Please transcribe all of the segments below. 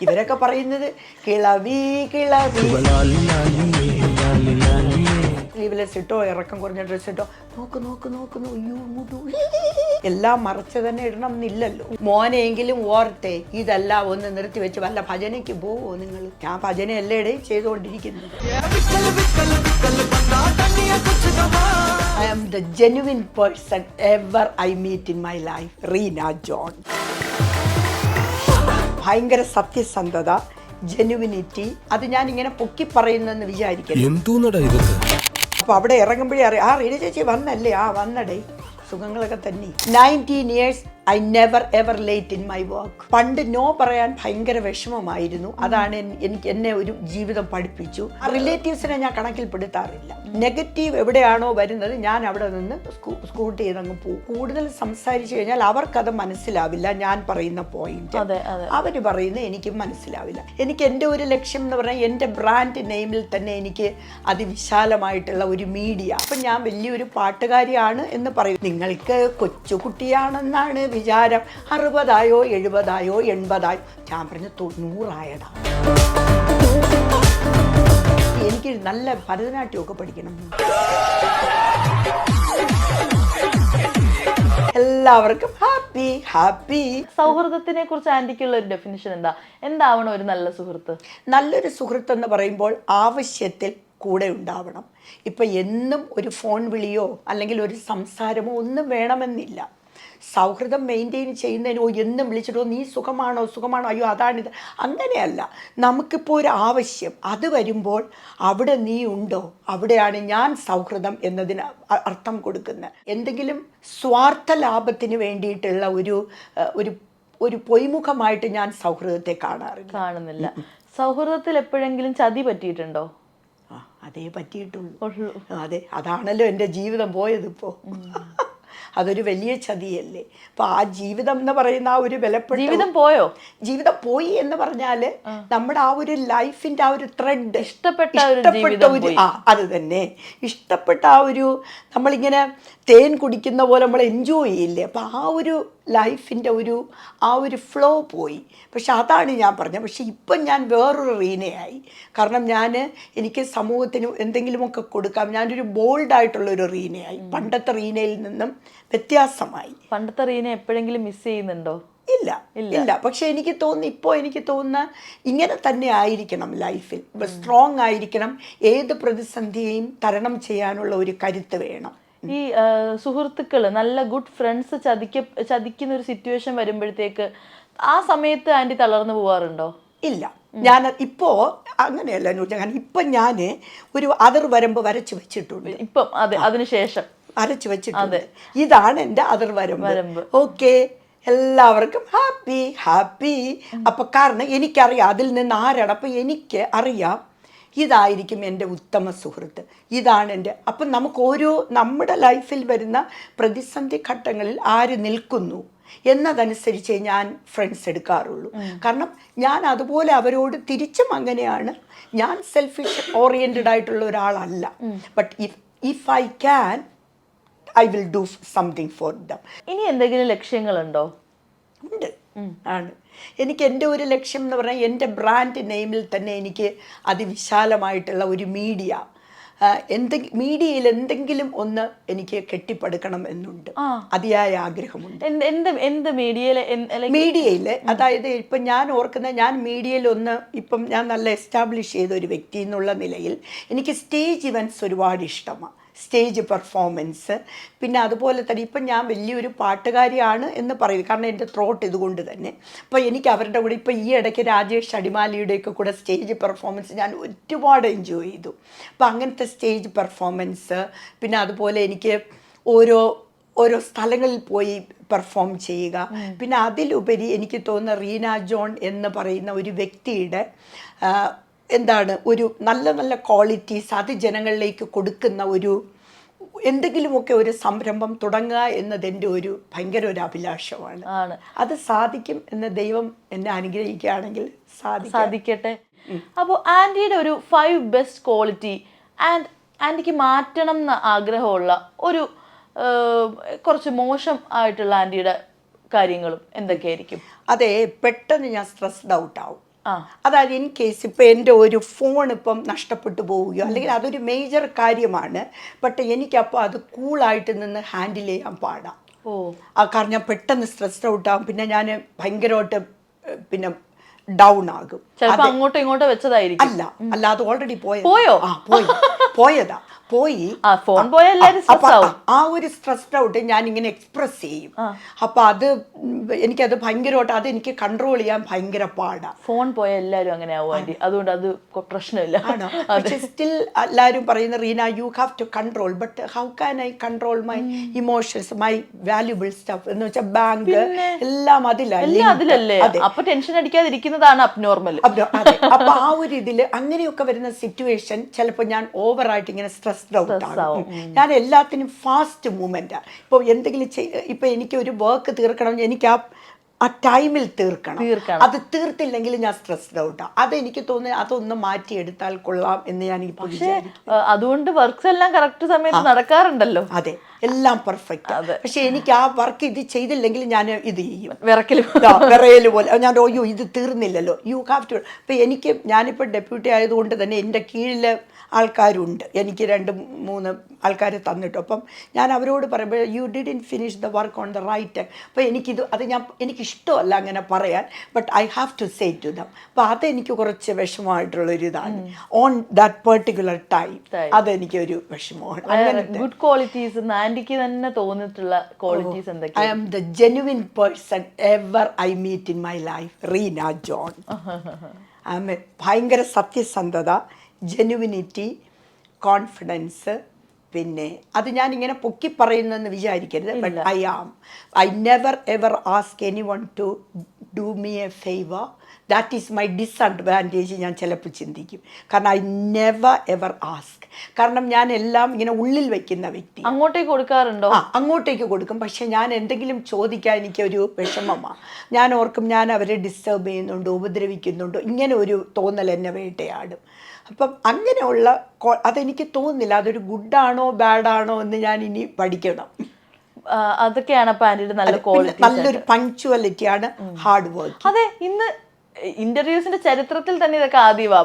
ഇവരൊക്കെ പറയുന്നത് കിളവി കിളവി, സ്ലീവ്ലെസ് ഇട്ടോ, ഇറക്കം കുറഞ്ഞ ഡ്രസ് ഇട്ടോ, നോക്ക് നോക്ക് നോക്കുന്നു, അയ്യോ മുടു, എല്ലാം മറച്ച് തന്നെ ഇടണം എന്നില്ലല്ലോ. മോനെങ്കിലും ഓർത്തെ ഇതല്ല ഒന്ന് നിർത്തി വെച്ച് വല്ല ഭജനയ്ക്ക് പോവോ നിങ്ങൾ? ഞാൻ ഭജനയല്ലേ ചെയ്തുകൊണ്ടിരിക്കുന്നത്. I am the genuine person ever I meet in my life, Reena John. ഭയങ്കര സത്യസന്ധത, ജെനുവിനിറ്റി, അത് ഞാൻ ഇങ്ങനെ പൊക്കി പറയുന്നെന്ന് വിചാരിക്കുന്നു. അപ്പൊ അവിടെ ഇറങ്ങുമ്പോഴേ അറിയാം, റീന ചേച്ചി വന്നല്ലേ, വന്നടേ, സുഖങ്ങളൊക്കെ തന്നെ. 19 years I never ever late in my work. പണ്ട് നോ പറയാൻ ഭയങ്കര വിഷമമായിരുന്നു. അതാണ് എനിക്ക് എന്നെ ഒരു ജീവിതം പഠിപ്പിച്ചു. റിലേറ്റീവ്സിനെ ഞാൻ കണക്കിൽപ്പെടുത്താറില്ല. നെഗറ്റീവ് എവിടെയാണോ വരുന്നത് ഞാൻ അവിടെ നിന്ന് സ്കൂട്ട് ചെയ്തങ്ങ് പോകും. കൂടുതൽ സംസാരിച്ചു കഴിഞ്ഞാൽ അവർക്കത് മനസ്സിലാവില്ല. ഞാൻ പറയുന്ന പോയിന്റ് അവർ പറയുന്നത് എനിക്ക് മനസ്സിലാവില്ല. എനിക്ക് എൻ്റെ ഒരു ലക്ഷ്യം എന്ന് പറഞ്ഞാൽ എൻ്റെ ബ്രാൻഡ് നെയിമിൽ തന്നെ എനിക്ക് അതിവിശാലമായിട്ടുള്ള ഒരു മീഡിയ. അപ്പം ഞാൻ വലിയൊരു പാട്ടുകാരിയാണ് എന്ന് പറയും. നിങ്ങൾക്ക് കൊച്ചുകുട്ടിയാണെന്നാണ് വിചാരം. 60 70 80 ഞാൻ പറഞ്ഞു 90 എനിക്ക് നല്ല ഭരതനാട്യമൊക്കെ പഠിക്കണം. എല്ലാവർക്കും ഹാപ്പി ഹാപ്പി. സൗഹൃദത്തിനെ കുറിച്ച് ആന്റിക്കുള്ള ഒരു ഡെഫിനിഷൻ എന്താവണം ഒരു നല്ല സുഹൃത്ത്? നല്ലൊരു സുഹൃത്ത് എന്ന് പറയുമ്പോൾ ആവശ്യത്തിൽ കൂടെ ഉണ്ടാവണം. ഇപ്പം എന്നും ഒരു ഫോൺ വിളിയോ അല്ലെങ്കിൽ ഒരു സംസാരമോ ഒന്നും വേണമെന്നില്ല. സൗഹൃദം മെയിൻറ്റെയിൻ ചെയ്യുന്നതിനോ എന്നും വിളിച്ചിട്ടോ നീ സുഖമാണോ അയ്യോ അതാണിത്, അങ്ങനെയല്ല. നമുക്കിപ്പോൾ ഒരു ആവശ്യം അത് വരുമ്പോൾ അവിടെ നീ ഉണ്ടോ, അവിടെയാണ് ഞാൻ സൗഹൃദം എന്നതിന് അർത്ഥം കൊടുക്കുന്നത്. എന്തെങ്കിലും സ്വാർത്ഥ ലാഭത്തിന് വേണ്ടിയിട്ടുള്ള ഒരു പൊയ്മുഖമായിട്ട് ഞാൻ സൗഹൃദത്തെ കാണുന്നില്ല. സൗഹൃദത്തിൽ എപ്പോഴെങ്കിലും ചതി പറ്റിയിട്ടുണ്ടോ? അതേ പറ്റിയിട്ടുള്ളൂ. അതെ, അതാണല്ലോ എൻ്റെ ജീവിതം പോയതിപ്പോൾ. അതൊരു വലിയ ചതിയല്ലേ. അപ്പൊ ആ ജീവിതം എന്ന് പറയുന്ന ആ ഒരു വിലപ്പെട്ട ജീവിതം പോയി എന്ന് പറഞ്ഞാല് നമ്മുടെ ആ ഒരു ലൈഫിന്റെ ആ ഒരു ത്രെഡ്, ഇഷ്ടപ്പെട്ട ഒരു അത് തന്നെ ഇഷ്ടപ്പെട്ട ആ ഒരു നമ്മളിങ്ങനെ തേൻ കുടിക്കുന്ന പോലെ നമ്മൾ എൻജോയ് ചെയ്യില്ലേ, അപ്പൊ ആ ഒരു ലൈഫിൻ്റെ ആ ഒരു ഫ്ലോ പോയി. പക്ഷെ അതാണ് ഞാൻ പറഞ്ഞത്. പക്ഷെ ഇപ്പം ഞാൻ വേറൊരു റീനയായി. കാരണം എനിക്ക് സമൂഹത്തിന് എന്തെങ്കിലുമൊക്കെ കൊടുക്കാം. ഞാനൊരു ബോൾഡായിട്ടുള്ളൊരു റീനയായി. പണ്ടത്തെ റീനയിൽ നിന്നും വ്യത്യാസമായി. പണ്ടത്തെ റീന എപ്പോഴെങ്കിലും മിസ് ചെയ്യുന്നുണ്ടോ? ഇല്ല. പക്ഷെ എനിക്ക് തോന്നുന്ന ഇങ്ങനെ തന്നെ ആയിരിക്കണം ലൈഫിൽ. സ്ട്രോങ് ആയിരിക്കണം. ഏത് പ്രതിസന്ധിയെയും തരണം ചെയ്യാനുള്ള ഒരു കരുത്ത് വേണം. ഈ സുഹൃത്തുക്കള്, നല്ല ഗുഡ് ഫ്രണ്ട്സ് ചതിക്കുന്ന ഒരു സിറ്റുവേഷൻ വരുമ്പോഴത്തേക്ക് ആ സമയത്ത് ആന്റി തളർന്നു പോവാറുണ്ടോ? ഇല്ല, ഞാൻ ഇപ്പോ അങ്ങനെയല്ല. ഇപ്പൊ ഞാൻ ഒരു അതിർവരമ്പ് വരച്ചു വെച്ചിട്ടുണ്ട്. ഇപ്പം അതിനുശേഷം വരച്ചു വെച്ചിട്ടുണ്ട്. ഇതാണ് എൻ്റെ അതിർവരമ്പ്. ഓക്കെ, എല്ലാവർക്കും ഹാപ്പി ഹാപ്പി. അപ്പൊ കാരണം എനിക്കറിയാം അതിൽ നിന്ന് ആരാണ്. അപ്പൊ എനിക്ക് അറിയാം ഇതായിരിക്കും എൻ്റെ ഉത്തമ സുഹൃത്ത്, ഇതാണ് എൻ്റെ. അപ്പം നമുക്ക് നമ്മുടെ ലൈഫിൽ വരുന്ന പ്രതിസന്ധി ഘട്ടങ്ങളിൽ ആര് നിൽക്കുന്നു എന്നതനുസരിച്ച് ഞാൻ ഫ്രണ്ട്സ് എടുക്കാറുള്ളൂ. കാരണം ഞാൻ അതുപോലെ അവരോട് തിരിച്ചും അങ്ങനെയാണ്. ഞാൻ സെൽഫിഷ് ഓറിയൻറ്റഡ് ആയിട്ടുള്ള ഒരാളല്ല. But if I can I will do something for them. ഇനി എന്തെങ്കിലും ലക്ഷ്യങ്ങളുണ്ടോ? ഉണ്ട്, ആണ്. എനിക്ക് എൻ്റെ ഒരു ലക്ഷ്യം എന്ന് പറഞ്ഞാൽ എൻ്റെ ബ്രാൻഡ് നെയിമിൽ തന്നെ എനിക്ക് അതിവിശാലമായിട്ടുള്ള ഒരു മീഡിയ, മീഡിയയിൽ എന്തെങ്കിലും ഒന്ന് എനിക്ക് കെട്ടിപ്പടുക്കണം എന്നുണ്ട്. അതിയായ ആഗ്രഹമുണ്ട്. മീഡിയയിൽ അതായത് ഇപ്പം ഞാൻ ഞാൻ മീഡിയയിൽ ഇപ്പം ഞാൻ നല്ല എസ്റ്റാബ്ലിഷ് ചെയ്ത ഒരു വ്യക്തി എന്നുള്ള നിലയിൽ എനിക്ക് സ്റ്റേജ് ഇവൻറ്റ്സ് ഒരുപാട് ഇഷ്ടമാണ്. സ്റ്റേജ് പെർഫോമൻസ്, പിന്നെ അതുപോലെ തന്നെ ഇപ്പം ഞാൻ വലിയൊരു പാട്ടുകാരിയാണ് എന്ന് പറയും. കാരണം എൻ്റെ ത്രോട്ട് ഇതുകൊണ്ട് തന്നെ. അപ്പോൾ എനിക്ക് അവരുടെ കൂടെ ഇപ്പം ഈ ഇടയ്ക്ക് രാജേഷ് അടിമാലിയുടെയൊക്കെ കൂടെ സ്റ്റേജ് പെർഫോമൻസ് ഞാൻ ഒരുപാട് എൻജോയ് ചെയ്തു. അപ്പം അങ്ങനത്തെ സ്റ്റേജ് പെർഫോമൻസ്, പിന്നെ അതുപോലെ എനിക്ക് ഓരോ സ്ഥലങ്ങളിൽ പോയി പെർഫോം ചെയ്യുക. പിന്നെ അതിലുപരി എനിക്ക് തോന്നുന്ന റീന ജോൺ എന്ന് പറയുന്ന ഒരു വ്യക്തിയുടെ ഒരു നല്ല നല്ല ക്വാളിറ്റീസ് അത് ജനങ്ങളിലേക്ക് കൊടുക്കുന്ന എന്തെങ്കിലുമൊക്കെ ഒരു സംരംഭം തുടങ്ങുക എന്നത് എൻ്റെ ഭയങ്കര ഒരു അഭിലാഷമാണ്. അത് സാധിക്കും എന്ന് ദൈവം എന്നെ അനുഗ്രഹിക്കുകയാണെങ്കിൽ സാധിക്കട്ടെ. അപ്പോൾ ആൻറ്റിയുടെ ഒരു 5 ബെസ്റ്റ് ക്വാളിറ്റി ആൻറ്റിക്ക് മാറ്റണം എന്ന് ആഗ്രഹമുള്ള കുറച്ച് മോശം ആയിട്ടുള്ള ആൻറ്റിയുടെ കാര്യങ്ങളും എന്തൊക്കെയായിരിക്കും? അതെ, പെട്ടെന്ന് ഞാൻ സ്ട്രെസ്ഡ് ഔട്ട് ആവും. അതായത് ഇൻ കേസ് ഇപ്പം എൻ്റെ ഒരു ഫോൺ ഇപ്പം നഷ്ടപ്പെട്ടു പോവുകയോ അല്ലെങ്കിൽ അതൊരു മേജർ കാര്യമാണ്, ബട്ട് എനിക്കപ്പോൾ അത് കൂളായിട്ട് നിന്ന് ഹാൻഡിൽ ചെയ്യാൻ പാടാം. കാരണം ഞാൻ പെട്ടെന്ന് സ്ട്രെസ്ഡ് ഔട്ട് ആകും, പിന്നെ ഞാൻ ഭയങ്കരമായിട്ട് പിന്നെ ഡൗൺ ആകും. അങ്ങോട്ടോ ഇങ്ങോട്ടോ വെച്ചതായിരിക്കും. അല്ല അത് ഓൾറെഡി പോയതാ പോയി ഫോൺ പോയാൽ ആ ഒരു സ്ട്രെസ്ഡ് ഔട്ട് ഞാൻ ഇങ്ങനെ എക്സ്പ്രസ് ചെയ്യും. അപ്പൊ അത് എനിക്കത് ഭയങ്കരമായിട്ട് അത് എനിക്ക് കൺട്രോൾ ചെയ്യാൻ ഭയങ്കര പാടാ. ഫോൺ പോയ എല്ലാരും അങ്ങനെ ആവും, അതുകൊണ്ട് അത് പ്രശ്നമില്ല. പക്ഷെ സ്റ്റിൽ എല്ലാരും പറയുന്ന Reena you have to control, but how can I control my emotions, my valuable stuff എന്ന് വെച്ചാൽ ബാങ്ക് എല്ലാം അതിലല്ലേ. അപ്പൊ ടെൻഷൻ അടിക്കാതിരിക്കുന്നതാണ് അബ്നോർമൽ. അപ്പൊ ആ ഒരു ഇതില് അങ്ങനെയൊക്കെ വരുന്ന സിറ്റുവേഷൻ ചിലപ്പോൾ ഞാൻ ഓവറായിട്ട് ഇങ്ങനെ സ്ട്രെസ്ഡ് ഔട്ട് ആകും. ഞാൻ എല്ലാത്തിനും ഫാസ്റ്റ് മൂവ്മെന്റാ. ഇപ്പോൾ എന്തെങ്കിലും ഇപ്പൊ എനിക്ക് ഒരു വർക്ക് തീർക്കണം, എനിക്ക് ആ ടൈമിൽ തീർക്കണം. അത് തീർത്തില്ലെങ്കിൽ ഞാൻ സ്ട്രെസ്ഡ് ഔട്ടാണ്. അതെനിക്ക് തോന്നുന്നു അതൊന്ന് മാറ്റിയെടുത്താൽ കൊള്ളാം എന്ന് ഞാൻ ഇപ്പോൾ വിചാരിക്കും. അതുകൊണ്ട് വർക്ക്സ് എല്ലാം കറക്റ്റ് സമയത്ത് നടക്കാറുണ്ടല്ലോ. അതെ, എല്ലാം പെർഫെക്റ്റ്. പക്ഷെ എനിക്ക് ആ വർക്ക് ഇത് ചെയ്തില്ലെങ്കിൽ ഞാൻ ഇത് ചെയ്യും, വിറയല് പോലെ. ഞാൻ അയ്യോ ഇത് തീർന്നില്ലല്ലോ, യു ഹാവ് ടു. ഇപ്പം ഞാനിപ്പോൾ ഡെപ്യൂട്ടി ആയതുകൊണ്ട് തന്നെ എൻ്റെ കീഴിൽ ആൾക്കാരുണ്ട്, എനിക്ക് 2-3 ആൾക്കാർ തന്നിട്ടു. അപ്പം ഞാൻ അവരോട് പറയുമ്പോൾ you didn't finish the work on the right. അപ്പോൾ എനിക്കിഷ്ടമല്ല അങ്ങനെ പറയാൻ, but I have to say to them. അപ്പോൾ അതെനിക്ക് കുറച്ച് വിഷമമായിട്ടുള്ളൊരിതാണ് ഓൺ ദാറ്റ് പെർട്ടിക്കുലർ ടൈം. അതെനിക്കൊരു വിഷമമാണ്. ഗുഡ് ക്വാളിറ്റീസ് ആൻറ്റിക്ക് തന്നെ തോന്നിയിട്ടുള്ള ക്വാളിറ്റീസ് എന്തൊക്കെയാണ്? I am the genuine person ever I meet in my life, Reena John. ഭയങ്കര സത്യസന്ധത, ജെന്യുവിനിറ്റി, കോൺഫിഡൻസ്. പിന്നെ അത് ഞാനിങ്ങനെ പൊക്കി പറയുന്നെന്ന് വിചാരിക്കരുത്, but I never ever ask any one two do me A favour. That is my disadvantage. ഞാൻ ചിലപ്പോൾ ചിന്തിക്കും, കാരണം ഐ നെവർ എവർ ആസ്ക്. കാരണം ഞാൻ എല്ലാം ഇങ്ങനെ ഉള്ളിൽ വെക്കുന്ന വ്യക്തി. അങ്ങോട്ടേക്ക് കൊടുക്കാറുണ്ടോ? അങ്ങോട്ടേക്ക് കൊടുക്കും, പക്ഷെ ഞാൻ എന്തെങ്കിലും ചോദിക്കാൻ എനിക്കൊരു വിഷമമാണ്. ഞാൻ ഓർക്കും ഞാൻ അവരെ ഡിസ്റ്റർബ് ചെയ്യുന്നുണ്ടോ, ഉപദ്രവിക്കുന്നുണ്ടോ, ഇങ്ങനെ ഒരു തോന്നൽ എന്നെ വേട്ടയാടും. അപ്പം അങ്ങനെയുള്ള അതെനിക്ക് തോന്നുന്നില്ല അതൊരു ഗുഡാണോ ബാഡാണോ എന്ന് ഞാൻ ഇനി പഠിക്കണം. അതൊക്കെയാണ് അപ്പൊ ആന്റിയുടെ നല്ല ക്വാളിറ്റി. നല്ലൊരു പങ്ക്ച്വാലിറ്റിയാണ്, ഹാർഡ് വർക്ക്. അതെ, ഇന്ന് ഇന്റർവ്യൂസിന്റെ ചരിത്രത്തിൽ തന്നെ ഇതൊക്കെ ആദ്യമാ.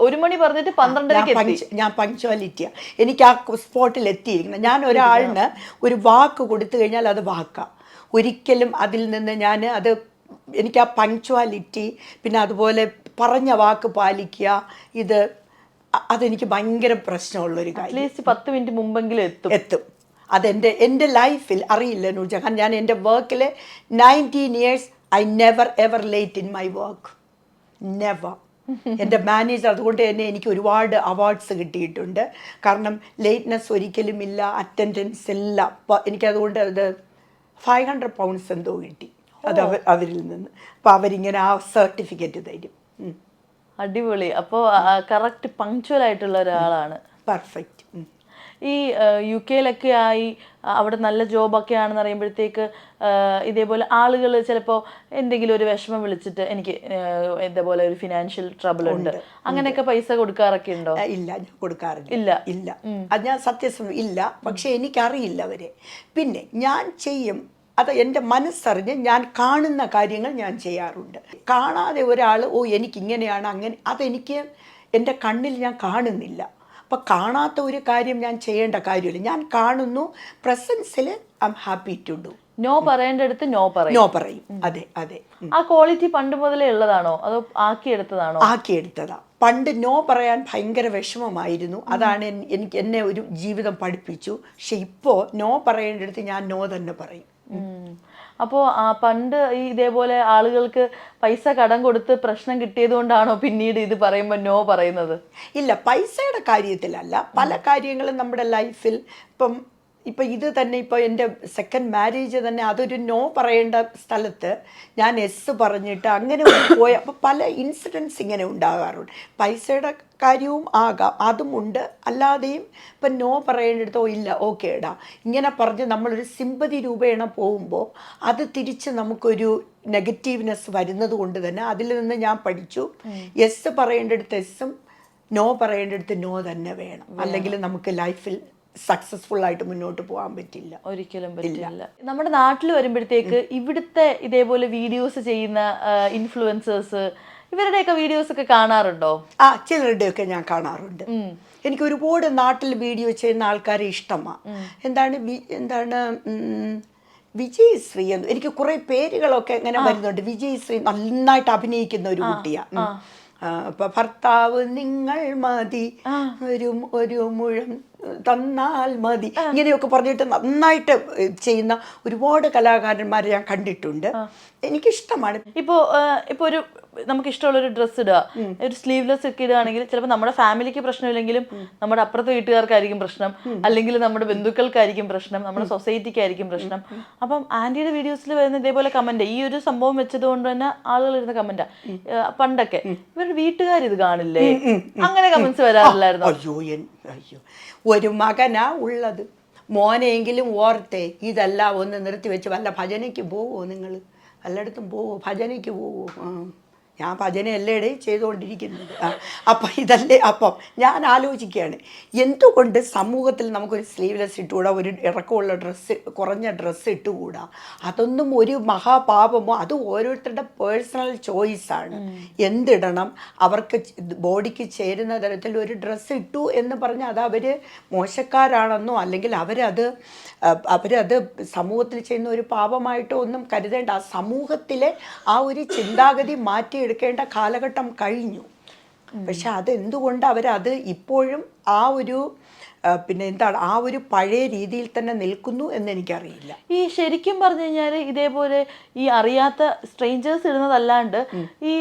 1 മണി പറഞ്ഞിട്ട് 12:30 ഞാൻ പങ്ക്ച്വാലിറ്റിയാ. എനിക്ക് ആ സ്പോട്ടിൽ എത്തിയിരിക്കണം. ഞാൻ ഒരാളിന് ഒരു വാക്ക് കൊടുത്തു കഴിഞ്ഞാൽ അത് വാക്കാ. ഒരിക്കലും അതിൽ നിന്ന് എനിക്ക് ആ പങ്ക്ച്വാലിറ്റി, പിന്നെ അതുപോലെ പറഞ്ഞ വാക്ക് പാലിക്കുക, അതെനിക്ക് ഭയങ്കര പ്രശ്നമുള്ളൊരു കാര്യം. അറ്റ്ലീസ്റ്റ് 10 മിനിറ്റ് മുമ്പെങ്കിലും എത്തും. എൻ്റെ ലൈഫിൽ അറിയില്ല നൂർജഹാൻ, ഞാൻ എൻ്റെ വർക്കിൽ 19 years I never ever late in my work, never. എൻ്റെ മാനേജർ അതുകൊണ്ട് തന്നെ എനിക്ക് ഒരുപാട് അവാർഡ്സ് കിട്ടിയിട്ടുണ്ട്. കാരണം ലേറ്റ്നെസ് ഒരിക്കലും ഇല്ല, അറ്റൻഡൻസ് ഇല്ല. അപ്പോൾ എനിക്കതുകൊണ്ട് അത് 500 pounds എന്തോ കിട്ടി അത് അവരിൽ നിന്ന്. അപ്പോൾ അവരിങ്ങനെ ആ സർട്ടിഫിക്കറ്റ് തരും. അടിപൊളി. അപ്പോൾ കറക്റ്റ് പങ്ക്ച്വൽ ആയിട്ടുള്ള ഒരാളാണ്. പെർഫെക്റ്റ്. ഈ UK-ലൊക്കെ ആയി അവിടെ നല്ല ജോബൊക്കെ ആണെന്ന് അറിയുമ്പോഴത്തേക്ക് ഇതേപോലെ ആളുകൾ ചിലപ്പോൾ എന്തെങ്കിലും ഒരു വിഷമം വിളിച്ചിട്ട് എനിക്ക് ഇതേപോലെ ഒരു ഫിനാൻഷ്യൽ ട്രബിൾ ഉണ്ട്, അങ്ങനെയൊക്കെ പൈസ കൊടുക്കാറൊക്കെ ഉണ്ടോ? ഇല്ല, ഞാൻ കൊടുക്കാറില്ല. ഇല്ല, അത് ഞാൻ സത്യസന്ധം ഇല്ല. പക്ഷെ എനിക്കറിയില്ല അവരെ. പിന്നെ ഞാൻ ചെയ്യും, അത് എൻ്റെ മനസ്സറിഞ്ഞ് ഞാൻ കാണുന്ന കാര്യങ്ങൾ ഞാൻ ചെയ്യാറുണ്ട്. കാണാതെ ഒരാൾ എനിക്കിങ്ങനെയാണ് അങ്ങനെ, അതെനിക്ക് എൻ്റെ കണ്ണിൽ ഞാൻ കാണുന്നില്ല. അപ്പം കാണാത്ത ഒരു കാര്യം ഞാൻ ചെയ്യേണ്ട കാര്യമില്ല. ഞാൻ കാണുന്നു, പ്രസൻസിൽ I am happy to do. No പറയേണ്ടടുത്ത് നോ പറയും. അതെ. ആ ക്വാളിറ്റി പണ്ട് മുതലേ ഉള്ളതാണോ അതോ ആക്കിയെടുത്തതാണോ? ആക്കിയെടുത്തതാ. പണ്ട് നോ പറയാൻ ഭയങ്കര വിഷമമായിരുന്നു. അതാണ് എന്നെ ഒരു ജീവിതം പഠിപ്പിച്ചു. പക്ഷെ ഇപ്പോൾ നോ പറയേണ്ടടുത്ത് ഞാൻ നോ തന്നെ പറയും. അപ്പോൾ പണ്ട് ഇതേപോലെ ആളുകൾക്ക് പൈസ കടം കൊടുത്ത് പ്രശ്നം കിട്ടിയത് കൊണ്ടാണോ പിന്നീട് ഇത് പറയുമ്പോൾ നോ പറയുന്നത്? ഇല്ല, പൈസയുടെ കാര്യത്തിലല്ല. പല കാര്യങ്ങളും നമ്മുടെ ലൈഫിൽ ഇപ്പം ഇത് തന്നെ, ഇപ്പോൾ എൻ്റെ സെക്കൻഡ് മാരേജ് തന്നെ അതൊരു നോ പറയേണ്ട സ്ഥലത്ത് ഞാൻ എസ് പറഞ്ഞിട്ട് അങ്ങനെ പോയ അപ്പോൾ പല ഇൻസിഡൻസ് ഇങ്ങനെ ഉണ്ടാകാറുണ്ട്. പൈസയുടെ കാര്യവും ആകാം, അതുമുണ്ട്. അല്ലാതെയും ഇപ്പം നോ പറയേണ്ടടുത്തോ ഇല്ല, ഓക്കെ ഇടാ ഇങ്ങനെ പറഞ്ഞ് നമ്മളൊരു സിമ്പതി രൂപേണ പോകുമ്പോൾ അത് തിരിച്ച് നമുക്കൊരു നെഗറ്റീവ്നെസ് വരുന്നത് കൊണ്ട് തന്നെ അതിൽ നിന്ന് ഞാൻ പഠിച്ചു, എസ് പറയേണ്ടടുത്ത് എസ്സും നോ പറയേണ്ടടുത്ത് നോ തന്നെ വേണം. അല്ലെങ്കിൽ നമുക്ക് ലൈഫിൽ സക്സസ്ഫുൾ ആയിട്ട് മുന്നോട്ട് പോകാൻ പറ്റില്ല, ഒരിക്കലും പറ്റില്ല. നമ്മുടെ നാട്ടിൽ വരുമ്പോഴത്തേക്ക് ഇവിടുത്തെ ഇതേപോലെ വീഡിയോസ് ചെയ്യുന്ന ഇൻഫ്ലുവൻസേഴ്സ് ഇവരുടെയൊക്കെ വീഡിയോസ് ഒക്കെ കാണാറുണ്ടോ? ആ, ചിലരുടെയൊക്കെ ഞാൻ കാണാറുണ്ട്. എനിക്ക് ഒരുപാട് നാട്ടിൽ വീഡിയോ ചെയ്യുന്ന ആൾക്കാരെ ഇഷ്ടമാണ്. എന്താണ് വിജയശ്രീ എന്ന്, എനിക്ക് കുറെ പേരുകളൊക്കെ ഇങ്ങനെ വരുന്നുണ്ട്. വിജയശ്രീ നന്നായിട്ട് അഭിനയിക്കുന്ന ഒരു കുട്ടിയാണ്. ഇപ്പൊ ഭർത്താവ് നിങ്ങൾ മതി, ഒരു മുഴം തന്നാൽ മതി, ഇങ്ങനെയൊക്കെ പറഞ്ഞിട്ട് നന്നായിട്ട് ചെയ്യുന്ന ഒരുപാട് കലാകാരന്മാരെ ഞാൻ കണ്ടിട്ടുണ്ട്. എനിക്കിഷ്ടമാണ്. ഇപ്പോ ഒരു നമുക്ക് ഇഷ്ടമുള്ളൊരു ഡ്രസ്സ് ഇടുക, ഒരു സ്ലീവ്ലെസ് ഒക്കെ ഇടുകയാണെങ്കിൽ ചിലപ്പോൾ നമ്മുടെ ഫാമിലിക്ക് പ്രശ്നമില്ലെങ്കിലും നമ്മുടെ അപ്പുറത്തെ വീട്ടുകാർക്കായിരിക്കും പ്രശ്നം, അല്ലെങ്കിൽ നമ്മുടെ ബന്ധുക്കൾക്കായിരിക്കും പ്രശ്നം, നമ്മുടെ സൊസൈറ്റിക്കായിരിക്കും പ്രശ്നം. അപ്പം ആന്റിയുടെ വീഡിയോസിൽ വരുന്ന ഇതേപോലെ കമന്റ്, ഈ ഒരു സംഭവം വെച്ചത് കൊണ്ട് തന്നെ ആളുകൾ ഇരുന്ന കമന്റാ. പണ്ടൊക്കെ ഇവരുടെ വീട്ടുകാർ ഇത് കാണില്ലേ, അങ്ങനെ കമന്റ്സ് വരാറില്ലായിരുന്നു? അയ്യോ, ഒരു മകനാ ഉള്ളത്, മോനെങ്കിലും ഓർത്തേ ഇതെല്ലാം ഒന്ന് നിർത്തിവെച്ച് വല്ല ഭജനയ്ക്ക് പോവോ നിങ്ങൾ? എല്ലായിടത്തും പോവോ, ഭജനയ്ക്ക് പോവോ? ഞാൻ ഭജനയല്ലേടെ ചെയ്തുകൊണ്ടിരിക്കുന്നത്. അപ്പം ഇതല്ലേ. അപ്പം ഞാൻ ആലോചിക്കുകയാണ്, എന്തുകൊണ്ട് സമൂഹത്തിൽ നമുക്കൊരു സ്ലീവ്ലെസ് ഇട്ടുകൂടാ, ഒരു ഇറക്കമുള്ള ഡ്രസ്സ്, കുറഞ്ഞ ഡ്രസ്സ് ഇട്ടുകൂടാ? അതൊന്നും ഒരു മഹാപാപമോ, അത് ഓരോരുത്തരുടെ പേഴ്സണൽ ചോയ്സാണ്. എന്തിടണം, അവർക്ക് ബോഡിക്ക് ചേരുന്ന തരത്തിൽ ഒരു ഡ്രസ്സ് ഇട്ടു എന്ന് പറഞ്ഞാൽ അത് അവർ മോശക്കാരാണെന്നോ അല്ലെങ്കിൽ അവരത് സമൂഹത്തിൽ ചെയ്യുന്ന ഒരു പാപമായിട്ടോ ഒന്നും കരുതേണ്ട. ആ സമൂഹത്തിലെ ആ ഒരു ചിന്താഗതി മാറ്റിയെടുക്കേണ്ട കാലഘട്ടം കഴിഞ്ഞു. പക്ഷെ അതെന്തുകൊണ്ട് അവരത് ഇപ്പോഴും ആ ഒരു ആ ഒരു പഴയ രീതിയിൽ തന്നെ നിൽക്കുന്നു എന്ന് എനിക്കറിയില്ല. ഈ ശരിക്കും പറഞ്ഞു കഴിഞ്ഞാൽ ഇതേപോലെ ഈ അറിയാത്ത സ്ട്രേഞ്ചേഴ്സ് ഇടുന്നതല്ലാണ്ട് ഈ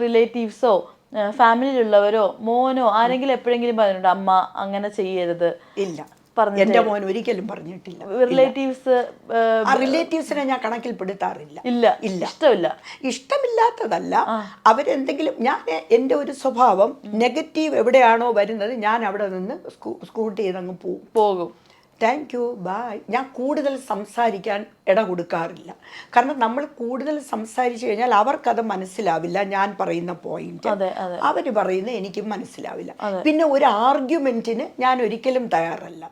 റിലേറ്റീവ്സോ ഫാമിലിയിലുള്ളവരോ മോനോ ആരെങ്കിലും എപ്പോഴെങ്കിലും പറഞ്ഞിട്ടുണ്ട് അമ്മ അങ്ങനെ ചെയ്യരുത്? ഇല്ല, എന്റെ മോൻ ഒരിക്കലും പറഞ്ഞിട്ടില്ല. റിലേറ്റീവ്സിനെ ഞാൻ കണക്കിൽ പെടുത്താറില്ല. ഇല്ല, ഇഷ്ടമില്ലാത്തതല്ല, അവരെന്തെങ്കിലും, ഞാൻ എൻ്റെ ഒരു സ്വഭാവം, നെഗറ്റീവ് എവിടെയാണോ വരുന്നത് ഞാൻ അവിടെ നിന്ന് സ്കൂട്ട് ചെയ്തങ്ങ് പോകും. Thank you, bye. ഞാൻ കൂടുതൽ സംസാരിക്കാൻ ഇട കൊടുക്കാറില്ല. കാരണം നമ്മൾ കൂടുതൽ സംസാരിച്ചു കഴിഞ്ഞാൽ അവർക്കത് മനസ്സിലാവില്ല. ഞാൻ പറയുന്ന പോയിന്റ് അവർ പറയുന്നത് എനിക്കും മനസ്സിലാവില്ല. പിന്നെ ഒരു ആർഗ്യുമെന്റിന് ഞാൻ ഒരിക്കലും തയ്യാറല്ല.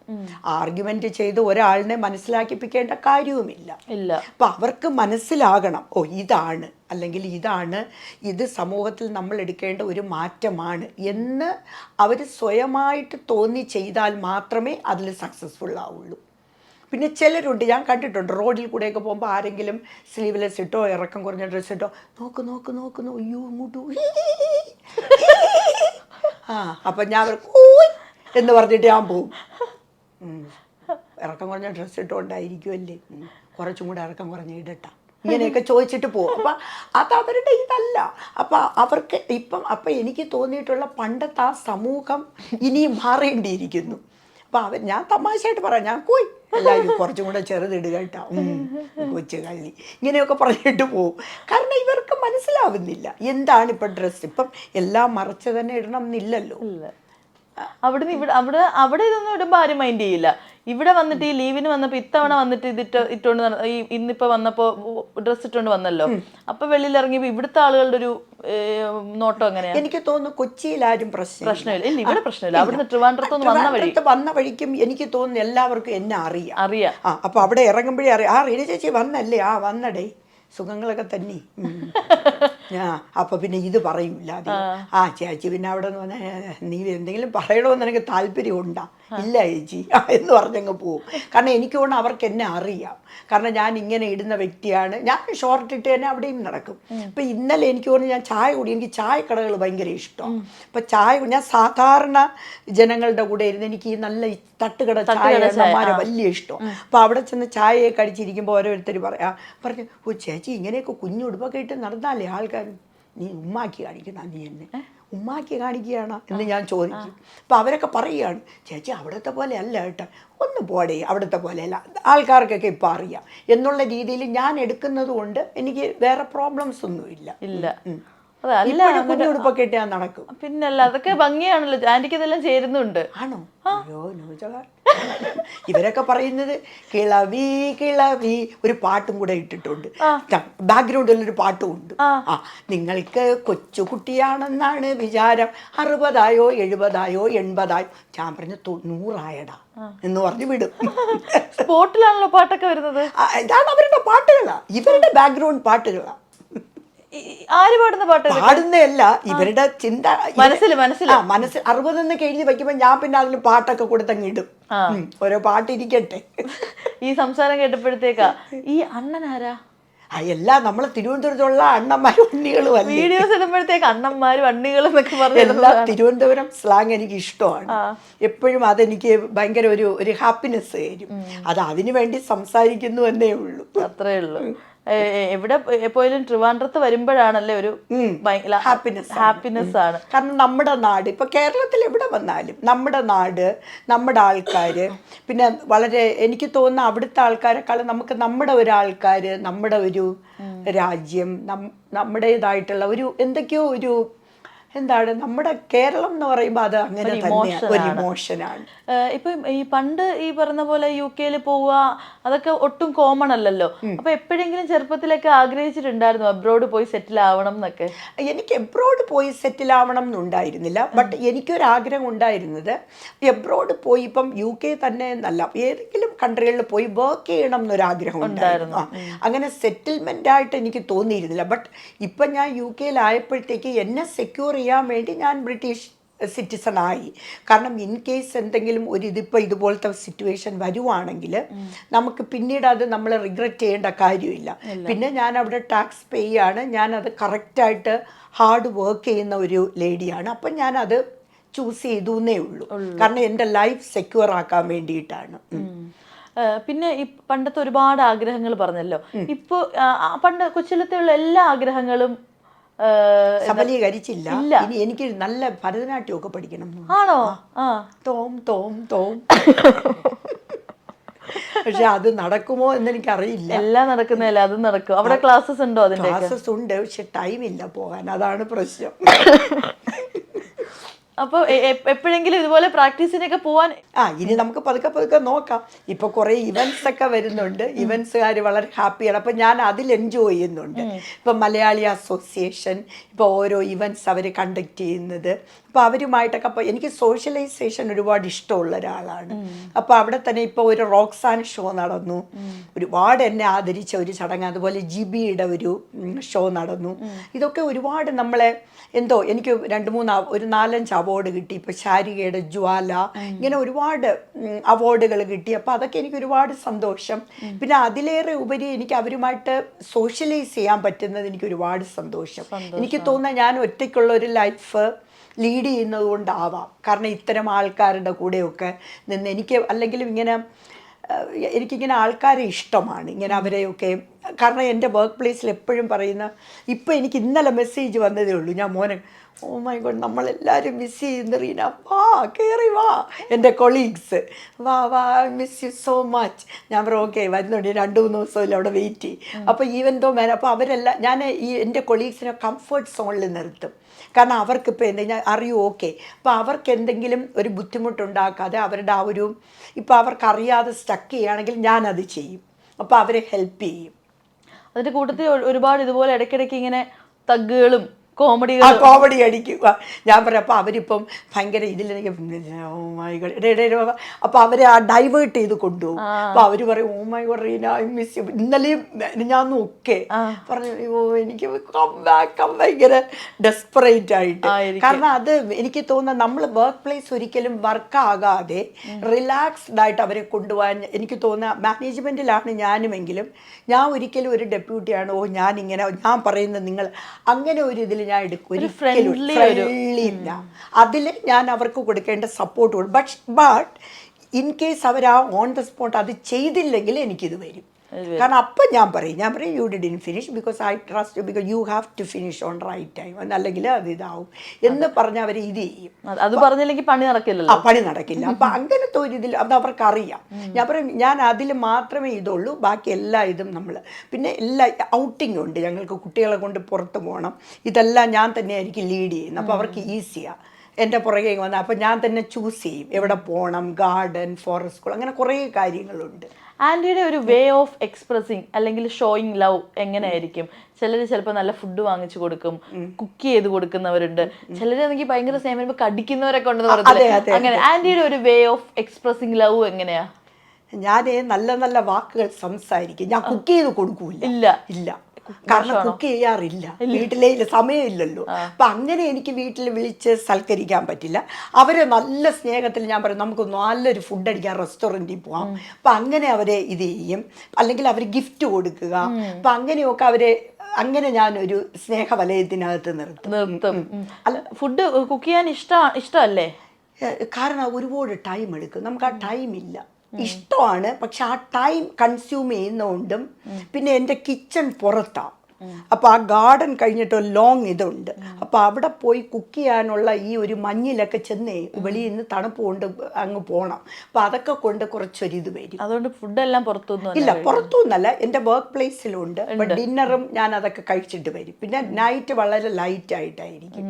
ആർഗ്യുമെന്റ് ചെയ്ത് ഒരാളിനെ മനസ്സിലാക്കിപ്പിക്കേണ്ട കാര്യവുമില്ല. അപ്പൊ അവർക്ക് മനസ്സിലാകണം, ഓ ഇതാണ് അല്ലെങ്കിൽ ഇതാണ്, ഇത് സമൂഹത്തിൽ നമ്മൾ എടുക്കേണ്ട ഒരു മാറ്റമാണ് എന്ന് അവർ സ്വയമായിട്ട് തോന്നി ചെയ്താൽ മാത്രമേ അതിൽ സക്സസ്ഫുൾ ആവുള്ളൂ. പിന്നെ ചിലരുണ്ട്, ഞാൻ കണ്ടിട്ടുണ്ട്, റോഡിൽ കൂടെയൊക്കെ പോകുമ്പോൾ ആരെങ്കിലും സ്ലീവ്ലെസ് ഇട്ടോ ഇറക്കം കുറഞ്ഞ ഡ്രസ്സ് ഇട്ടോ നോക്ക് അയ്യോ ഇങ്ങോട്ട് അപ്പം ഞാൻ എന്ന് പറഞ്ഞിട്ട് ഞാൻ പോവും. ഇറക്കം കുറഞ്ഞ ഡ്രസ്സ് ഇട്ടുകൊണ്ടായിരിക്കുമല്ലേ, കുറച്ചും കൂടെ ഇറക്കം കുറഞ്ഞ ഇടട്ടാ, ഇങ്ങനെയൊക്കെ ചോദിച്ചിട്ട് പോകും. അപ്പം അത് അവരുടെ ഇതല്ല. അപ്പം അവർക്ക് അപ്പം എനിക്ക് തോന്നിയിട്ടുള്ള പണ്ടത്തെ ആ സമൂഹം ഇനിയും മാറേണ്ടിയിരിക്കുന്നു. അപ്പം ഞാൻ തമാശയായിട്ട് പറയാം, ഞാൻ പോയി എല്ലാവരും കുറച്ചും കൂടെ ചെറുതിടുക കേട്ടോ, കൊച്ചു കള്ളി, ഇങ്ങനെയൊക്കെ പറഞ്ഞിട്ട് പോകും. കാരണം ഇവർക്ക് മനസ്സിലാവുന്നില്ല എന്താണ് ഇപ്പം ഡ്രസ്സ്. ഇപ്പം എല്ലാം മറച്ച് തന്നെ ഇടണം എന്നില്ലല്ലോ. അവിടെ ഇതൊന്നും ഇടുമ്പോൾ ആരും മൈൻഡ് ചെയ്യില്ല. ഇവിടെ വന്നിട്ട് ഈ ലീവിന് വന്നപ്പോൾ ഇത്തവണ വന്നിട്ട് ഇട്ടോണ്ട് ഇന്നിപ്പോ വന്നപ്പോ ഡ്രസ്സ് ഇട്ടോണ്ട് വന്നല്ലോ, അപ്പൊ വെളിയിൽ ഇറങ്ങിയപ്പോ ഇവിടുത്തെ ആളുകളുടെ ഒരു നോട്ടം എങ്ങനെയാ? എനിക്ക് തോന്നുന്നു കൊച്ചിയിൽ ആരും പ്രശ്നമില്ല. ഇല്ല, ഇവിടെ പ്രശ്നമില്ല. അവിടുന്ന് ട്രിവാൻഡ്രത്ത് വന്ന വഴിക്കും എനിക്ക് തോന്നുന്നു എല്ലാവർക്കും എന്നെ അറിയാം. അപ്പൊ അവിടെ ഇറങ്ങുമ്പോഴേ അറിയാം, ആ റീന ചേച്ചി വന്നല്ലേ, ആ വന്നടേ, സുഖങ്ങളൊക്കെ തന്നെ. അപ്പൊ പിന്നെ ഇത് പറയൂല, ആ ചേച്ചി പിന്നെ അവിടെ നിന്ന് വന്നാൽ നീ എന്തെങ്കിലും പറയണമെന്ന് എനിക്ക് താല്പര്യം ഉണ്ടാ? ഇല്ല ചേച്ചി എന്ന് പറഞ്ഞങ്ങ് പോവും. കാരണം എനിക്ക് തോന്നുന്നു അവർക്ക് എന്നെ അറിയാം. കാരണം ഞാൻ ഇങ്ങനെ ഇടുന്ന വ്യക്തിയാണ്. ഞാൻ ഷോർട്ട് ഇട്ട് തന്നെ അവിടെയും നടക്കും. ഇപ്പം ഇന്നലെ എനിക്ക് തോന്നുന്നു ഞാൻ ചായ കുടി, എനിക്ക് ചായക്കടകൾ ഭയങ്കര ഇഷ്ടമാണ്. അപ്പം ഞാൻ സാധാരണ ജനങ്ങളുടെ കൂടെ ഇരുന്ന് എനിക്ക് ഈ നല്ല തട്ടുകട ചായമാരെ വലിയ ഇഷ്ടം. അപ്പോൾ അവിടെ ചെന്ന് ചായയെ കടിച്ചിരിക്കുമ്പോൾ ഓരോരുത്തർ പറഞ്ഞു, ഓ ചേച്ചി ഇങ്ങനെയൊക്കെ കുഞ്ഞുടുപ്പൊക്കെ ഇട്ട് നടന്നാലേ ആൾക്കാർ, നീ ഉമ്മാക്കി കാണിക്കണം, നീ എന്നെ ഉമ്മാക്കി കാണിക്കുകയാണ് എന്ന് ഞാൻ ചോദിക്കും. അപ്പം അവരൊക്കെ പറയുകയാണ്, ചേച്ചി അവിടുത്തെ പോലെ അല്ല കേട്ടോ, ഒന്ന് പോടേ, അവിടുത്തെ പോലെയല്ല, ആൾക്കാർക്കൊക്കെ ഇപ്പം അറിയാം എന്നുള്ള രീതിയിൽ ഞാൻ എടുക്കുന്നത് കൊണ്ട് എനിക്ക് വേറെ പ്രോബ്ലംസ് ഒന്നുമില്ല. കുഞ്ഞുടുപ്പൊക്കെ ഇട്ട് ഞാൻ നടക്കും. പിന്നല്ല, അതൊക്കെ ഭംഗിയാണല്ലോ. ആന്റിക്ക് ഇതെല്ലാം ചേരുന്നുണ്ട്. ആണോ? അയ്യോ ഇവരൊക്കെ പറയുന്നത് കിളവി കിളവി, ഒരു പാട്ടും കൂടെ ഇട്ടിട്ടുണ്ട്, ബാക്ക്ഗ്രൗണ്ടിൽ ഒരു പാട്ടും ഉണ്ട്. നിങ്ങൾക്ക് കൊച്ചു കുട്ടിയാണെന്നാണ് വിചാരം, 60 70 80 ഞാൻ പറഞ്ഞു 100 എന്ന് പറഞ്ഞു വിടും. സ്പോട്ടിലാണല്ലോ പാട്ടൊക്കെ വരുന്നത്. ഇതാണ് അവരുടെ പാട്ടുകളാ, ഇവരുടെ ബാക്ക്ഗ്രൗണ്ട് പാട്ടുകളാ. ആര് പാടുന്ന പാട്ട് പാടുന്നതല്ല, ഇവരുടെ ചിന്ത മനസ്സിൽ മനസ്സിൽ 60 കഴിഞ്ഞ് വെക്കുമ്പോ ഞാൻ പിന്നെ അതിന് പാട്ടൊക്കെ കൊടുത്തങ്ങ് ഇടും. ഓരോ പാട്ടിരിക്കട്ടെ. ഈ സംസാരം കേട്ടപ്പോഴത്തേക്കാ ഈ അണ്ണൻ ആരാ? എല്ലാം നമ്മളെ തിരുവനന്തപുരത്തുള്ള അണ്ണന്മാരും അണ്ണികളും അല്ലേ. വീഡിയോസ് ഇടുമ്പോഴത്തേക്ക് അണ്ണന്മാരും അണ്ണികളും എന്നൊക്കെ പറഞ്ഞു. എല്ലാ തിരുവനന്തപുരം സ്ലാങ് എനിക്ക് ഇഷ്ടമാണ്. എപ്പോഴും അതെനിക്ക് ഭയങ്കര ഒരു ഹാപ്പിനെസ് തരും. അത് അതിനു വേണ്ടി സംസാരിക്കുന്നു എന്നേ ഉള്ളൂ. അത്രേ ഉള്ളൂ. എവിടെ പോയാലും ട്രിവാൻഡ്രത്ത് വരുമ്പോഴാണല്ലേ ഒരു ഹാപ്പിനെസ് ആണ്. കാരണം നമ്മുടെ നാട് ഇപ്പൊ കേരളത്തിൽ എവിടെ വന്നാലും നമ്മുടെ നാട്, നമ്മുടെ ആൾക്കാര്, പിന്നെ വളരെ എനിക്ക് തോന്നുന്ന അവിടുത്തെ ആൾക്കാരെക്കാളും നമുക്ക് നമ്മുടെ ഒരാൾക്കാര്, നമ്മുടെ ഒരു രാജ്യം, നമ്മുടേതായിട്ടുള്ള ഒരു എന്തൊക്കെയോ ഒരു എന്താണ് നമ്മുടെ കേരളം എന്ന് പറയുമ്പോൾ അത് അങ്ങനെ തന്നെയാണ്, ഒരു ഇമോഷനാണ്. ഇപ്പം ഈ പണ്ട് ഈ പറഞ്ഞ പോലെ UK പോവുക അതൊക്കെ ഒട്ടും കോമൺ അല്ലല്ലോ. അപ്പൊ എപ്പോഴെങ്കിലും ചെറുപ്പത്തിലൊക്കെ ആഗ്രഹിച്ചിട്ടുണ്ടായിരുന്നു അബ്രോഡ് പോയി സെറ്റിൽ ആവണം എന്നൊക്കെ? എനിക്ക് എബ്രോഡ് പോയി സെറ്റിൽ ആവണം എന്നുണ്ടായിരുന്നില്ല. ബട്ട് എനിക്കൊരാഗ്രഹം ഉണ്ടായിരുന്നത് എബ്രോഡ് പോയി ഇപ്പം UK തന്നെ എന്നല്ല, ഏതെങ്കിലും കൺട്രികളിൽ പോയി വർക്ക് ചെയ്യണം എന്നൊരാഗ്രഹം ഉണ്ടായിരുന്നു. അങ്ങനെ സെറ്റിൽമെന്റ് ആയിട്ട് എനിക്ക് തോന്നിയിരുന്നില്ല. ബട്ട് ഇപ്പം ഞാൻ UK ആയപ്പോഴത്തേക്ക് എന്നെ സെക്യൂർ ചെയ്യാൻ വേണ്ടി ഞാൻ ബ്രിട്ടീഷ് സിറ്റിസൺ ആയി. കാരണം ഇൻ കേസ് എന്തെങ്കിലും ഇതിപ്പോൾ ഇതുപോലത്തെ സിറ്റുവേഷൻ വരുവാണെങ്കിൽ നമുക്ക് പിന്നീട് അത് നമ്മൾ റിഗ്രറ്റ് ചെയ്യേണ്ട കാര്യമില്ല. പിന്നെ ഞാൻ അവിടെ ടാക്സ് പേ ആണ്, ഞാനത് കറക്റ്റായിട്ട് ഹാർഡ് വർക്ക് ചെയ്യുന്ന ഒരു ലേഡിയാണ്. അപ്പം ഞാനത് ചൂസ് ചെയ്തു എന്നേ ഉള്ളൂ. കാരണം എൻ്റെ ലൈഫ് സെക്യൂർ ആക്കാൻ വേണ്ടിയിട്ടാണ്. പിന്നെ ഈ പണ്ടത്തെ ഒരുപാട് ആഗ്രഹങ്ങൾ പറഞ്ഞല്ലോ. ഇപ്പോൾ പണ്ട് കൊച്ചിലത്തെയുള്ള എല്ലാ ആഗ്രഹങ്ങളും സഫലീകരിച്ചില്ല. ഇനി എനിക്ക് നല്ല ഭരതനാട്യമൊക്കെ പഠിക്കണം. ആണോ? തോം തോം തോം. പക്ഷെ അത് നടക്കുമോ എന്ന് എനിക്കറിയില്ല. എല്ലാം നടക്കുന്നതല്ല, അത് നടക്കും. അവിടെ ക്ലാസ്സസ് ഉണ്ടോ? അതിന്റെ ക്ലാസ്സസ് ഉണ്ട്, പക്ഷെ ടൈം ഇല്ല പോകാൻ. അതാണ് പ്രശ്നം. അപ്പോൾ എപ്പോഴെങ്കിലും ഇതുപോലെ പ്രാക്ടീസിനൊക്കെ പോവാൻ ഇനി നമുക്ക് പതുക്കെ നോക്കാം. ഇപ്പൊ കുറെ ഇവന്റ്സ് ഒക്കെ വരുന്നുണ്ട്. ഇവന്റ്സുകാർ വളരെ ഹാപ്പിയാണ്. അപ്പൊ ഞാൻ അതിൽ എൻജോയ് ചെയ്യുന്നുണ്ട്. ഇപ്പൊ മലയാളി അസോസിയേഷൻ ഇപ്പൊ ഓരോ ഇവന്റ്സ് അവർ കണ്ടക്ട് ചെയ്യുന്നത്, അപ്പോൾ അവരുമായിട്ടൊക്കെ. അപ്പോൾ എനിക്ക് സോഷ്യലൈസേഷൻ ഒരുപാട് ഇഷ്ടമുള്ള ഒരാളാണ്. അപ്പോൾ അവിടെ തന്നെ ഇപ്പോൾ ഒരു റോക്സാൻ ഷോ നടന്നു, ഒരുപാട് എന്നെ ആദരിച്ച ഒരു ചടങ്ങ്. അതുപോലെ ജിബിയുടെ ഒരു ഷോ നടന്നു. ഇതൊക്കെ ഒരുപാട് നമ്മളെ എന്തോ എനിക്ക് 4-5 അവാർഡ് കിട്ടി. ഇപ്പോൾ ശാരികയുടെ ജ്വാല, ഇങ്ങനെ ഒരുപാട് അവാർഡുകൾ കിട്ടി. അപ്പോൾ അതൊക്കെ എനിക്ക് ഒരുപാട് സന്തോഷം. പിന്നെ അതിലേറെ ഉപരി എനിക്ക് അവരുമായിട്ട് സോഷ്യലൈസ് ചെയ്യാൻ പറ്റുന്നത് എനിക്ക് ഒരുപാട് സന്തോഷം. എനിക്ക് തോന്നുന്നത് ഞാൻ ഒറ്റയ്ക്കുള്ള ഒരു ലൈഫ് ലീഡ് ചെയ്യുന്നത് കൊണ്ടാവാം. കാരണം ഇത്തരം ആൾക്കാരുടെ കൂടെയൊക്കെ നിന്ന് എനിക്ക് അല്ലെങ്കിലും എനിക്കിങ്ങനെ ആൾക്കാരെ ഇഷ്ടമാണ്, ഇങ്ങനെ അവരെയൊക്കെ. കാരണം എൻ്റെ വർക്ക് പ്ലേസിൽ എപ്പോഴും പറയുന്ന, ഇപ്പോൾ എനിക്ക് ഇന്നലെ മെസ്സേജ് വന്നതേ ഉള്ളൂ, ഞാൻ മോനെ ഓ മൈ ഗോഡ് നമ്മളെല്ലാവരും മിസ് ചെയ്യുന്ന റീന, വാ കയറി വാ, എൻ്റെ കൊളീഗ്സ് വാ മിസ് യു സോ മച്ച്. ഞാൻ പറഞ്ഞു ഓക്കെ വരുന്നുണ്ട്, 2-3 ദിവസമില്ല അവിടെ വെയിറ്റ് ചെയ്യും. അപ്പോൾ ഈവൻ ദോ അപ്പോൾ അവരെല്ലാം ഞാൻ എൻ്റെ കൊളീഗ്സിനെ കംഫർട്ട് സോണിൽ നിർത്തും. കാരണം അവർക്കിപ്പോൾ എന്തെങ്കിലും അറിയൂ, ഓക്കെ. അപ്പോൾ അവർക്ക് എന്തെങ്കിലും ഒരു ബുദ്ധിമുട്ടുണ്ടാക്കാതെ അവരുടെ ആ ഒരു ഇപ്പോൾ അവർക്കറിയാതെ സ്റ്റക്ക് ചെയ്യുകയാണെങ്കിൽ ഞാനത് ചെയ്യും. അപ്പോൾ അവരെ ഹെൽപ്പ് ചെയ്യും. അതിൻ്റെ കൂട്ടത്തിൽ ഒരുപാട് ഇതുപോലെ ഇടയ്ക്കിടയ്ക്ക് ഇങ്ങനെ തഗ്ഗുകളും കോമഡി അടിക്കുക. ഞാൻ പറയാം. അപ്പോൾ അവരിപ്പം ഭയങ്കര ഇതിലെനിക്ക് അപ്പോൾ അവരെ ആ ഡൈവേർട്ട് ചെയ്ത് കൊണ്ടുപോകും. അപ്പോൾ അവർ പറയും oh my God Reena I miss you. ഇന്നലെയും ഞാൻ ഒക്കെ പറഞ്ഞു ഓ എനിക്ക് ഭയങ്കര ഡെസ്പറേറ്റ് ആയിട്ട്. കാരണം അത് എനിക്ക് തോന്നുന്നത് നമ്മൾ വർക്ക് പ്ലേസ് ഒരിക്കലും വർക്കാകാതെ റിലാക്സ്ഡ് ആയിട്ട് അവരെ കൊണ്ടുപോകാൻ എനിക്ക് തോന്നുന്ന മാനേജ്മെൻറ്റിലാണ് ഞാനുമെങ്കിലും ഞാൻ ഒരിക്കലും ഒരു ഡെപ്യൂട്ടിയാണ് ഓ ഞാൻ പറയുന്നത് നിങ്ങൾ അങ്ങനെ ഒരു ഇതിൽ ഞാൻ എടുക്കും. ഒരു ഫ്രണ്ട്ലിയില്ല. അതിൽ ഞാൻ അവർക്ക് കൊടുക്കേണ്ട സപ്പോർട്ട് കൊടുക്കും. ബട്ട് ഇൻ കേസ് അവർ ആ ഓൺ ദ സ്പോട്ട് അത് ചെയ്തില്ലെങ്കിൽ എനിക്കിത് വരും. കാരണം അപ്പം ഞാൻ പറയും you didn't finish because I trust you because you have to finish on right time, അല്ലെങ്കിൽ അത് ഇതാവും എന്ന് പറഞ്ഞ് അവർ ഇത് ചെയ്യും. അത് പറഞ്ഞില്ലെങ്കിൽ പണി നടക്കില്ലല്ലോ. പണി നടക്കില്ല. അപ്പം അങ്ങനത്തെ ഒരു ഇതിൽ അത് അവർക്കറിയാം. ഞാൻ പറയും ഞാൻ അതിൽ മാത്രമേ ഇതുള്ളൂ, ബാക്കി എല്ലാ ഇതും നമ്മൾ പിന്നെ എല്ലാ ഔട്ടിങ്ങും ഉണ്ട്. ഞങ്ങൾക്ക് കുട്ടികളെ കൊണ്ട് പുറത്ത് പോകണം, ഇതെല്ലാം ഞാൻ തന്നെയായിരിക്കും ലീഡ് ചെയ്യുന്നത്. അപ്പോൾ അവർക്ക് ഈസിയാണ് എൻ്റെ പുറകെ വന്നാൽ. അപ്പോൾ ഞാൻ തന്നെ ചൂസ് ചെയ്യും എവിടെ പോകണം, ഗാർഡൻ, ഫോറസ്റ്റ് സ്കൂൾ, അങ്ങനെ കുറേ കാര്യങ്ങളുണ്ട്. ആൻറ്റിയുടെ ഒരു വേ ഓഫ് എക്സ്പ്രസിങ് അല്ലെങ്കിൽ ഷോയിങ് ലവ് എങ്ങനെയായിരിക്കും? ചിലർ ചിലപ്പോൾ നല്ല ഫുഡ് വാങ്ങിച്ചു കൊടുക്കും, കുക്ക് ചെയ്ത് കൊടുക്കുന്നവരുണ്ട്. ചിലരാണെങ്കിൽ ഭയങ്കര സ്നേഹം വരുമ്പോൾ കടിക്കുന്നവരൊക്കെ ഉണ്ടെന്ന് പറഞ്ഞത്. അങ്ങനെ ആൻറ്റിയുടെ ഒരു വേ ഓഫ് എക്സ്പ്രസിങ് ലവ് എങ്ങനെയാ? ഞാൻ നല്ല നല്ല വാക്കുകൾ സംസാരിക്കും. ഞാൻ കുക്ക് ചെയ്ത് കൊടുക്കൂല. ഇല്ല. കാരണം കുക്ക് ചെയ്യാറില്ല, വീട്ടിലെ സമയമില്ലല്ലോ. അപ്പം അങ്ങനെ എനിക്ക് വീട്ടിൽ വിളിച്ച് സൽക്കരിക്കാൻ പറ്റില്ല. അവരെ നല്ല സ്നേഹത്തിൽ ഞാൻ പറയും നമുക്ക് നല്ലൊരു ഫുഡ് അടിക്കാൻ റെസ്റ്റോറൻറ്റിൽ പോവാം. അപ്പം അങ്ങനെ അവരെ ഇത് ചെയ്യും. അല്ലെങ്കിൽ അവർ ഗിഫ്റ്റ് കൊടുക്കുക. അപ്പം അങ്ങനെയൊക്കെ അവരെ അങ്ങനെ ഞാനൊരു സ്നേഹവലയത്തിനകത്ത് നിർത്തും. അല്ല, ഫുഡ് കുക്ക് ചെയ്യാൻ ഇഷ്ടമല്ലേ? കാരണം ഒരുപാട് ടൈം എടുക്കും, നമുക്ക് ആ ടൈം ഇല്ല. ഇഷ്ടമാണ്, പക്ഷെ ആ ടൈം കൺസ്യൂം ചെയ്യുന്നതുകൊണ്ടും പിന്നെ എൻ്റെ കിച്ചൺ പുറത്താണ്. അപ്പോൾ ആ ഗാർഡൻ കഴിഞ്ഞിട്ട് ലോങ് ഇതുണ്ട്. അപ്പോൾ അവിടെ പോയി കുക്ക് ചെയ്യാനുള്ള ഈ ഒരു മഞ്ഞിലൊക്കെ ചെന്നേ വെളിയിൽ നിന്ന് തണുപ്പ് കൊണ്ട് അങ്ങ് പോകണം. അപ്പോൾ അതൊക്കെ കൊണ്ട് കുറച്ചൊരിത് വരും. അതുകൊണ്ട് ഫുഡെല്ലാം പുറത്തുനിന്ന് ഇല്ല, പുറത്തുനിന്നല്ല, എൻ്റെ വർക്ക് പ്ലേസിലുണ്ട്. അപ്പോൾ ഡിന്നറും ഞാൻ അതൊക്കെ കഴിച്ചിട്ട് വരും. പിന്നെ നൈറ്റ് വളരെ ലൈറ്റ് ആയിട്ടായിരിക്കും.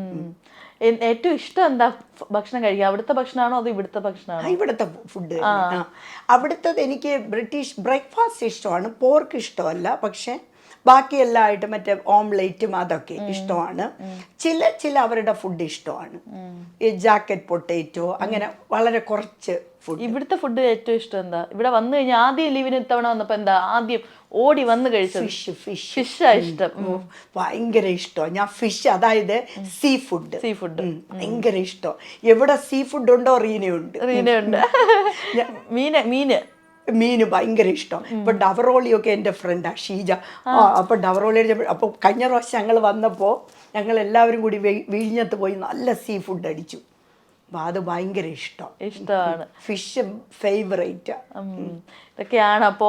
ഏറ്റവും ഇഷ്ടം എന്താ ഭക്ഷണം കഴിക്കുക? അവിടുത്തെ ഭക്ഷണമാണോ അതോ ഇവിടുത്തെ ഭക്ഷണമാണോ? ഇവിടുത്തെ ഫുഡ്. അവിടുത്തത് എനിക്ക് ബ്രിട്ടീഷ് ബ്രേക്ക്ഫാസ്റ്റ് ഇഷ്ടമാണ്, പോർക്ക് ഇഷ്ടമല്ല. പക്ഷെ ബാക്കിയെല്ലാം ആയിട്ട് മറ്റേ ഓംലേറ്റും അതൊക്കെ ഇഷ്ടമാണ്. ചില അവരുടെ ഫുഡ് ഇഷ്ടമാണ്, ഈ ജാക്കറ്റ് പൊട്ടേറ്റോ അങ്ങനെ വളരെ കുറച്ച് ഫുഡ്. ഇവിടുത്തെ ഫുഡ് ഏറ്റവും ഇഷ്ടം എന്താ? ഇവിടെ വന്നു കഴിഞ്ഞാൽ ആദ്യം ലീവിന് ഇത്തവണ വന്നപ്പോ എന്താ ആദ്യം ഓടി വന്ന് കഴിച്ചത്? ഫിഷാ ഇഷ്ടം. ഭയങ്കര ഇഷ്ടമാണ് ഞാൻ ഫിഷ്, അതായത് സീ ഫുഡ് ഭയങ്കര ഇഷ്ടം. എവിടെ സീ ഫുഡ് ഉണ്ടോ റീനയുണ്ട്. മീന് ഭയങ്കര ഇഷ്ടം. ഇപ്പൊ ഡവറോളിയൊക്കെ എൻ്റെ ഫ്രണ്ടാണ് ഷീജ. അപ്പൊ ഡവറോളി അപ്പോൾ കഴിഞ്ഞ പ്രാവശ്യം ഞങ്ങൾ വന്നപ്പോൾ ഞങ്ങൾ എല്ലാവരും കൂടി വിഴിഞ്ഞത്ത് പോയി നല്ല സീ ഫുഡ് അടിച്ചു. അപ്പൊ അത് ഭയങ്കര ഇഷ്ടമാണ്. Fish favourite. ഇതൊക്കെയാണ് അപ്പോ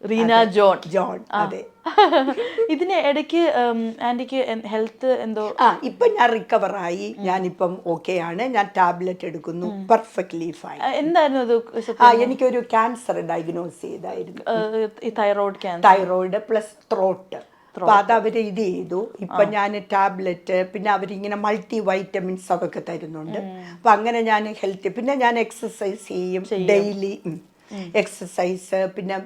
റീന ജോൺ. അതെ. ഇതിന് ഇടയ്ക്ക് ആന്റിക്ക് ഹെൽത്ത് എന്തോ? ഇപ്പൊ ഞാൻ റിക്കവറായി, ഞാനിപ്പം ഓക്കെ ആണ്. ഞാൻ ടാബ്ലറ്റ് എടുക്കുന്നു, പെർഫെക്റ്റ്ലി ഫൈൻ. എന്തായിരുന്നു അത്? എനിക്കൊരു ക്യാൻസർ ഡയഗ്നോസ് ചെയ്തായിരുന്നു, തൈറോയിഡ് പ്ലസ് ത്രോട്ട്. അപ്പൊ അത് അവര് ഇത് ചെയ്തു. ഇപ്പൊ ഞാൻ ടാബ്ലറ്റ്, പിന്നെ അവരിങ്ങനെ മൾട്ടി വൈറ്റമിൻസ് അതൊക്കെ തരുന്നുണ്ട്. അപ്പൊ അങ്ങനെ ഞാൻ ഹെൽത്ത്, പിന്നെ ഞാൻ എക്സസൈസ് ചെയ്യും ഡെയിലി, എക്സസൈസ്, പിന്നെ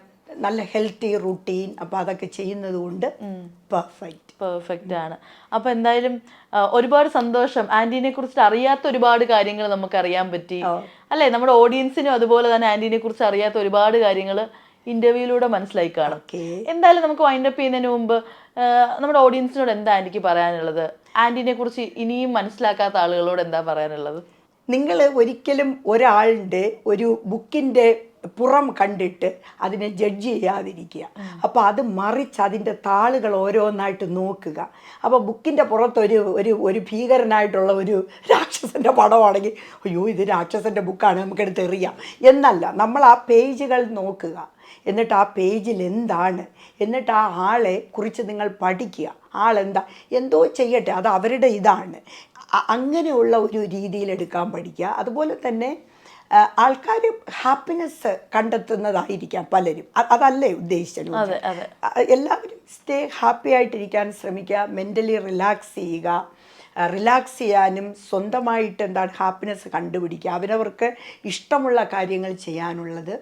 നല്ല ഹെൽത്തി റുട്ടീൻ. അപ്പൊ അതൊക്കെ ചെയ്യുന്നത് കൊണ്ട് പെർഫെക്റ്റ് ആണ്. അപ്പൊ എന്തായാലും ഒരുപാട് സന്തോഷം. ആന്റീനെ കുറിച്ച് അറിയാത്ത ഒരുപാട് കാര്യങ്ങൾ നമുക്ക് അറിയാൻ പറ്റി അല്ലേ? നമ്മുടെ ഓഡിയൻസിനും അതുപോലെ തന്നെ ആന്റീനെ കുറിച്ച് അറിയാത്ത ഒരുപാട് കാര്യങ്ങൾ ഇന്റർവ്യൂയിലൂടെ മനസ്സിലായി കാണും. എന്തായാലും നമുക്ക് വൈൻഡപ്പ് ചെയ്യുന്നതിന് മുമ്പ് നമ്മുടെ ഓഡിയൻസിനോട് എന്താ ആന്റിക്ക് പറയാനുള്ളത്? ആന്റീനെ കുറിച്ച് ഇനിയും മനസ്സിലാക്കാത്ത ആളുകളോട് എന്താ പറയാനുള്ളത്? നിങ്ങൾ ഒരിക്കലും ഒരാളുടെ ഒരു ബുക്കിൻ്റെ പുറം കണ്ടിട്ട് അതിനെ ജഡ്ജ് ചെയ്യാതിരിക്കുക. അപ്പോൾ അത് മറിച്ച് അതിൻ്റെ താളുകൾ ഓരോന്നായിട്ട് നോക്കുക. അപ്പോൾ ബുക്കിൻ്റെ പുറത്ത് ഒരു ഭീകരനായിട്ടുള്ള ഒരു രാക്ഷസൻ്റെ പടമാണെങ്കിൽ അയ്യോ ഇത് രാക്ഷസൻ്റെ ബുക്കാണ് നമുക്കെടുത്ത് എറിയാം എന്നല്ല, നമ്മൾ ആ പേജുകൾ നോക്കുക. എന്നിട്ട് ആ പേജിൽ എന്താണ്, എന്നിട്ട് ആ ആളെ കുറിച്ച് നിങ്ങൾ പഠിക്കുക. ആളെന്താ എന്തോ ചെയ്യട്ടെ, അത് അവരുടെ ഇതാണ്, അങ്ങനെയുള്ള ഒരു രീതിയിൽ എടുക്കാൻ പഠിക്കുക. അതുപോലെ തന്നെ ആൾക്കാർ ഹാപ്പിനെസ് കണ്ടെത്തുന്നതായിരിക്കാം പലരും, അതല്ലേ ഉദ്ദേശിച്ചത്. എല്ലാവരും സ്റ്റേ ഹാപ്പി ആയിട്ടിരിക്കാൻ ശ്രമിക്കുക, മെൻ്റലി റിലാക്സ് ചെയ്യുക. റിലാക്സ് ചെയ്യാനും സ്വന്തമായിട്ട് എന്താണ് ഹാപ്പിനെസ് കണ്ടുപിടിക്കുക. അവരവർക്ക് ഇഷ്ടമുള്ള കാര്യങ്ങൾ ചെയ്യാനുള്ളത്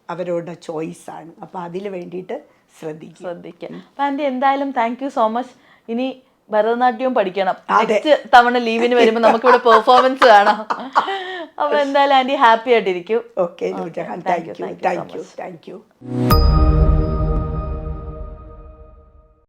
അവരുടെ ചോയ്സാണ്. അപ്പോൾ അതിൽ വേണ്ടിയിട്ട് ശ്രദ്ധിക്കുക. അപ്പം ആൻറ്റി എന്തായാലും താങ്ക് യു സോ മച്ച്. ഇനി ഭരതനാട്യവും പഠിക്കണം. നെക്സ്റ്റ് തവണ ലീവിന് വരുമ്പോൾ നമുക്കിവിടെ പെർഫോമൻസ് കാണാം. അപ്പൊ എന്തായാലും ആന്റി ഹാപ്പി ആയിട്ടിരിക്കും. Okay, thank U.